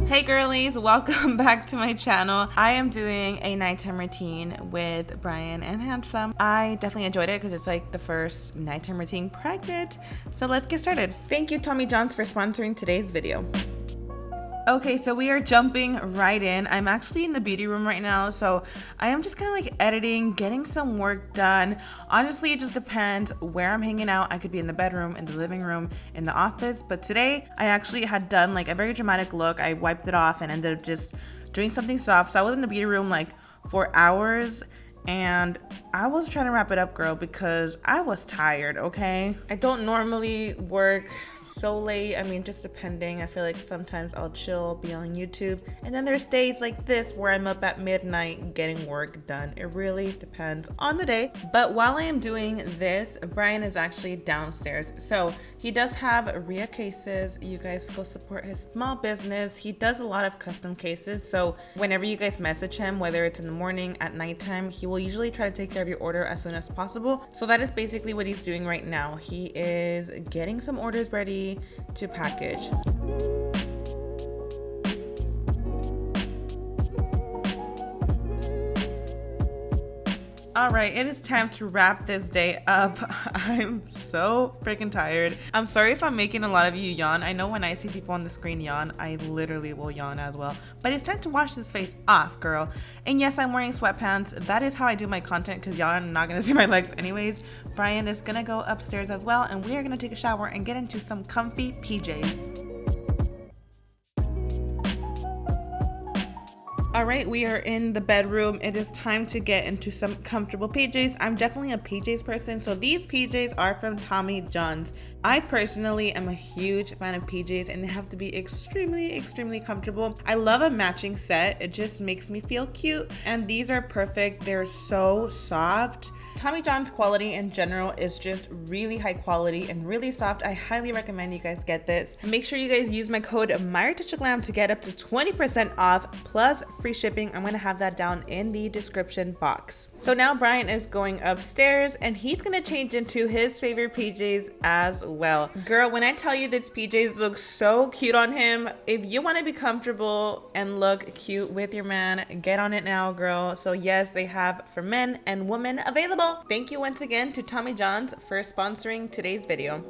Hey girlies, welcome back to my channel. I am doing a nighttime routine with Brian and Handsome. I definitely enjoyed it because it's like the first nighttime routine pregnant. So let's get started. Thank you Tommy Johns for sponsoring today's video. Okay, so we are jumping right in. I'm actually in the beauty room right now, so I am just kind of like editing, getting some work done. Honestly, it just depends where I'm hanging out. I could be in the bedroom, in the living room, in the office, but today I actually had done like a very dramatic look. I wiped it off and ended up just doing something soft. So I was in the beauty room like for hours, and I was trying to wrap it up, girl, because I was tired, okay? I don't normally work so late. I mean, just depending. I feel like sometimes I'll chill, be on YouTube, and then there's days like this where I'm up at midnight getting work done. It really depends on the day. But while I am doing this, Brian is actually downstairs. So he does have Rhea cases. You guys go support his small business. He does a lot of custom cases. So whenever you guys message him, whether it's in the morning, at nighttime, he will usually try to take care of your order as soon as possible. So that is basically what he's doing right now. He is getting some orders ready to package. All right, it is time to wrap this day up. I'm so freaking tired. I'm sorry if I'm making a lot of you yawn. I know when I see people on the screen yawn, I literally will yawn as well. But it's time to wash this face off, girl. And yes, I'm wearing sweatpants. That is how I do my content because y'all are not gonna see my legs anyways. Brian is gonna go upstairs as well, and we are gonna take a shower and get into some comfy PJs. All right, we are in the bedroom. It is time to get into some comfortable PJs. I'm definitely a PJs person, so these PJs are from Tommy Johns. I personally am a huge fan of PJs, and they have to be extremely comfortable. I love a matching set. It just makes me feel cute, and these are perfect. They're so soft. Tommy John's quality in general is just really high quality and really soft. I highly recommend you guys get this. Make sure you guys use my code mayratouchofglam to get up to 20% off plus free shipping. I'm gonna have that down in the description box. So now Brian is going upstairs and he's gonna change into his favorite PJs as well. Girl, when I tell you this PJs look so cute on him, if you wanna be comfortable and look cute with your man, get on it now, girl. So yes, they have for men and women available. Thank you once again to Tommy Johns for sponsoring today's video.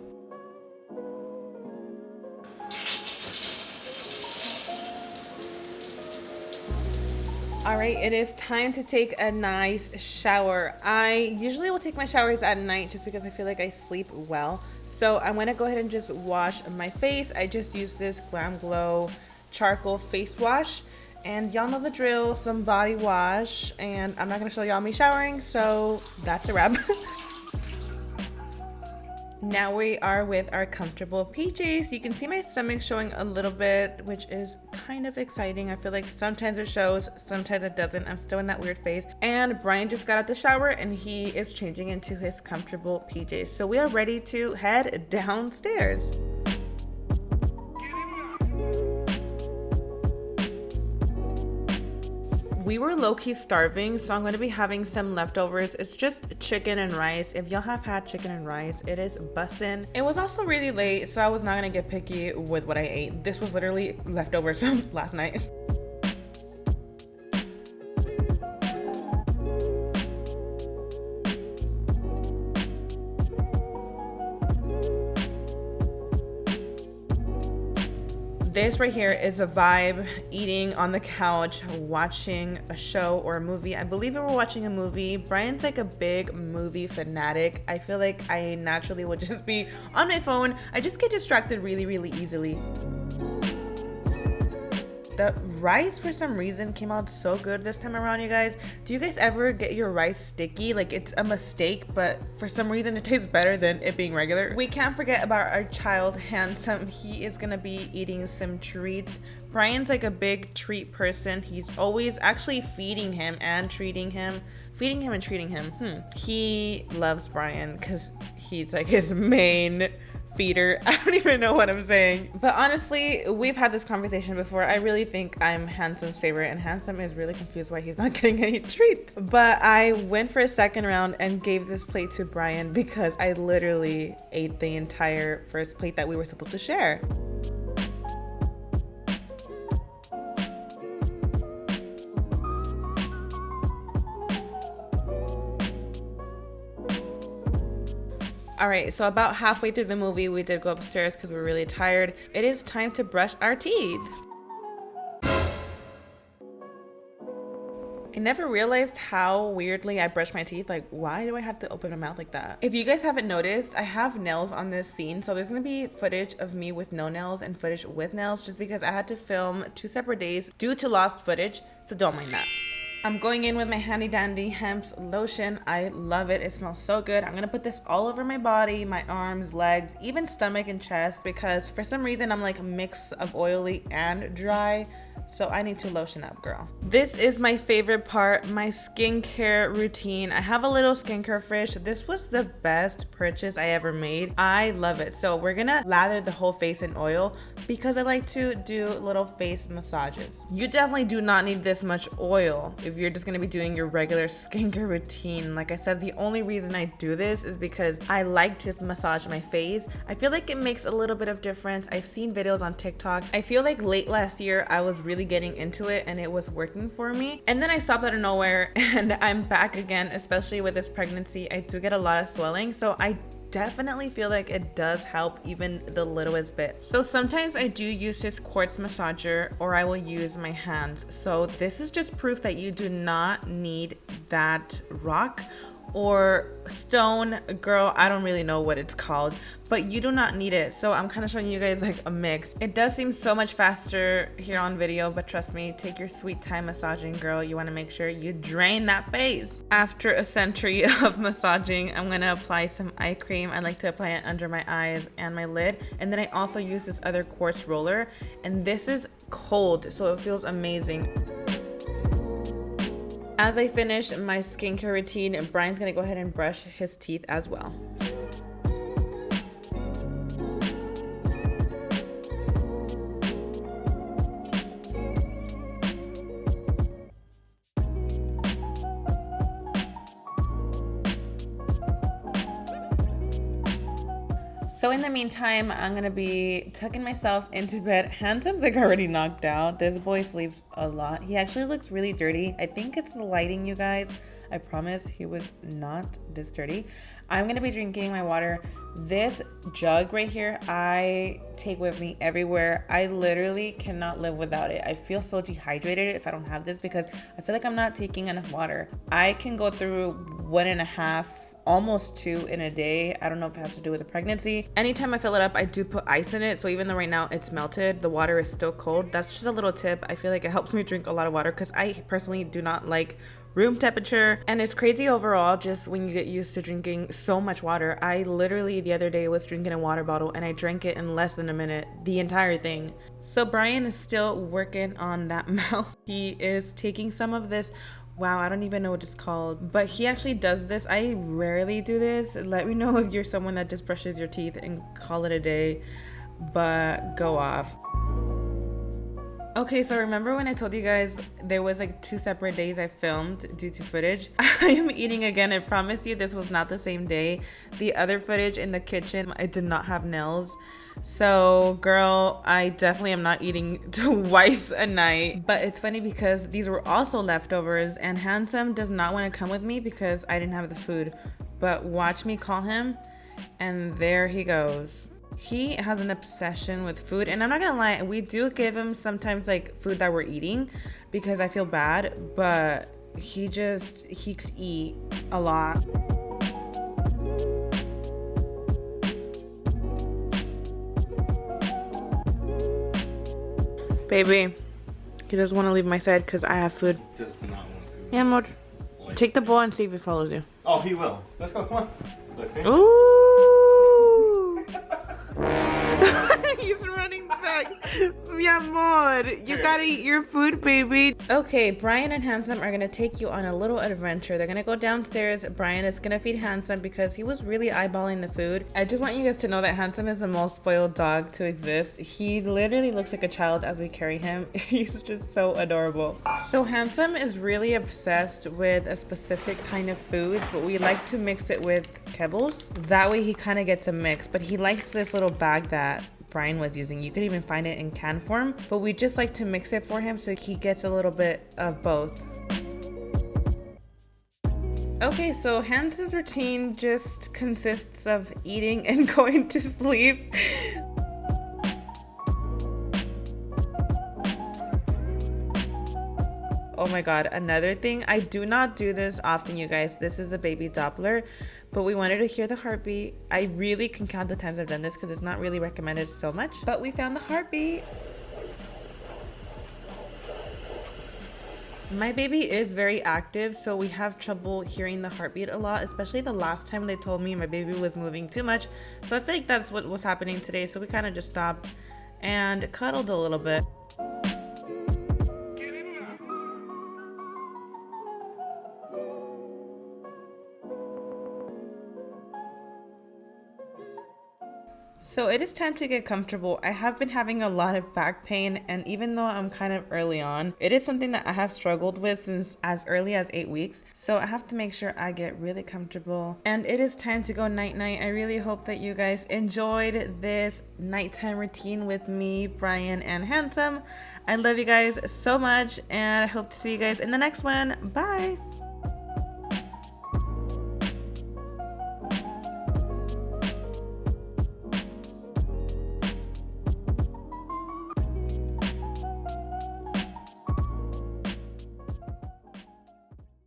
All right, it is time to take a nice shower. I usually will take my showers at night just because I feel like I sleep well. So I'm gonna go ahead and just wash my face. I just use this Glam Glow charcoal face wash. And y'all know the drill, some body wash, and I'm not gonna show y'all me showering, so that's a wrap. Now we are with our comfortable PJs. You can see my stomach showing a little bit, which is kind of exciting. I feel like sometimes it shows, sometimes it doesn't. I'm still in that weird phase. And Brian just got out the shower and he is changing into his comfortable PJs. So we are ready to head downstairs. We were low-key starving, so I'm going to be having some leftovers. It's just chicken and rice. If y'all have had chicken and rice, it is bussin'. It was also really late, so I was not going to get picky with what I ate. This was literally leftovers from last night. This right here is a vibe, eating on the couch, watching a show or a movie. I believe we were watching a movie. Brian's like a big movie fanatic. I feel like I naturally would just be on my phone. I just get distracted really easily. The rice for some reason came out so good this time around, you guys. Do you guys ever get your rice sticky? Like it's a mistake, but for some reason it tastes better than it being regular. We can't forget about our child, Handsome. He is gonna be eating some treats. Brian's like a big treat person. He's always actually feeding him and treating him. Feeding him and treating him. He loves Brian because he's like his main feeder. I don't even know what I'm saying. But honestly, we've had this conversation before. I really think I'm Handsome's favorite, and Handsome is really confused why he's not getting any treats. But I went for a second round and gave this plate to Brian because I literally ate the entire first plate that we were supposed to share. All right, so about halfway through the movie, we did go upstairs because we were really tired. It is time to brush our teeth. I never realized how weirdly I brush my teeth. Like, why do I have to open my mouth like that? If you guys haven't noticed, I have nails on this scene. So there's gonna be footage of me with no nails and footage with nails just because I had to film 2 separate days due to lost footage. So don't mind that. I'm going in with my handy dandy Hemp's lotion. I love it. It smells so good. I'm gonna put this all over my body, my arms, legs, even stomach and chest, because for some reason I'm like a mix of oily and dry. So I need to lotion up, girl. This is my favorite part, my skincare routine. I have a little skincare fridge. This was the best purchase I ever made. I love it. So we're gonna lather the whole face in oil because I like to do little face massages. You definitely do not need this much oil if you're just gonna be doing your regular skincare routine. Like I said, the only reason I do this is because I like to massage my face. I feel like it makes a little bit of difference. I've seen videos on TikTok. I feel like late last year I was really getting into it and it was working for me, and then I stopped out of nowhere and I'm back again. Especially with this pregnancy, I do get a lot of swelling, so I definitely feel like it does help even the littlest bit. So sometimes I do use this quartz massager or I will use my hands. So this is just proof that you do not need that rock or stone, girl, I don't really know what it's called, but you do not need it. So I'm kind of showing you guys like a mix. It does seem so much faster here on video, but trust me, take your sweet time massaging, girl. You want to make sure you drain that face. After a century of massaging, I'm gonna apply some eye cream. I like to apply it under my eyes and my lid, and then I also use this other quartz roller, and this is cold, so it feels amazing. As I finish my skincare routine, Brian's gonna go ahead and brush his teeth as well. So in the meantime, I'm gonna be tucking myself into bed. Handsom's like already knocked out. This boy sleeps a lot. He actually looks really dirty. I think it's the lighting, you guys. I promise he was not this dirty. I'm gonna be drinking my water. This jug right here, I take with me everywhere. I literally cannot live without it. I feel so dehydrated if I don't have this because I feel like I'm not taking enough water. I can go through 1.5, almost 2 in a day. I don't know if it has to do with the pregnancy. Anytime I fill it up, I do put ice in it. So even though right now it's melted, the water is still cold. That's just a little tip. I feel like it helps me drink a lot of water because I personally do not like room temperature, and it's crazy overall just when you get used to drinking so much water. I literally the other day was drinking a water bottle and I drank it in less than a minute, the entire thing. So Brian is still working on that mouth. He is taking some of this, wow, I don't even know what it's called, but he actually does this. I rarely do this. Let me know if you're someone that just brushes your teeth and call it a day, but go off. Okay, so remember when I told you guys there was like 2 separate days I filmed due to footage? I am eating again. I promise you this was not the same day. The other footage in the kitchen, I did not have nails. So girl, I definitely am not eating twice a night. But it's funny because these were also leftovers and Handsome does not want to come with me because I didn't have the food. But watch me call him and there he goes. He has an obsession with food, and I'm not gonna lie, we do give him sometimes like food that we're eating because I feel bad, but he could eat a lot. Baby, he doesn't want to leave my side because I have food. Does not want to. Yeah, Mod. Take the ball and see if it follows you. Oh, he will. Let's go, come on. Let's see. Ooh! He's running back. Mi amor, you gotta eat your food, baby. Okay, Brian and Handsome are gonna take you on a little adventure. They're gonna go downstairs. Brian is gonna feed Handsome because he was really eyeballing the food. I just want you guys to know that Handsome is the most spoiled dog to exist. He literally looks like a child as we carry him. He's just so adorable. So Handsome is really obsessed with a specific kind of food, but we like to mix it with kibbles. That way he kind of gets a mix, but he likes this little bag that Brian was using. You could even find it in can form, but we just like to mix it for him so he gets a little bit of both. Okay, so Hanson's routine just consists of eating and going to sleep. Oh my god, another thing, I do not do this often, you guys. This is a baby Doppler, but we wanted to hear the heartbeat. I really can count the times I've done this because it's not really recommended so much, but we found the heartbeat. My baby is very active, so we have trouble hearing the heartbeat a lot, especially the last time they told me my baby was moving too much. So I feel like that's what was happening today, so we kind of just stopped and cuddled a little bit. So it is time to get comfortable. I have been having a lot of back pain, and even though I'm kind of early on, it is something that I have struggled with since as early as 8 weeks. So I have to make sure I get really comfortable. And it is time to go night-night. I really hope that you guys enjoyed this nighttime routine with me, Brian, and Handsome. I love you guys so much, and I hope to see you guys in the next one. Bye!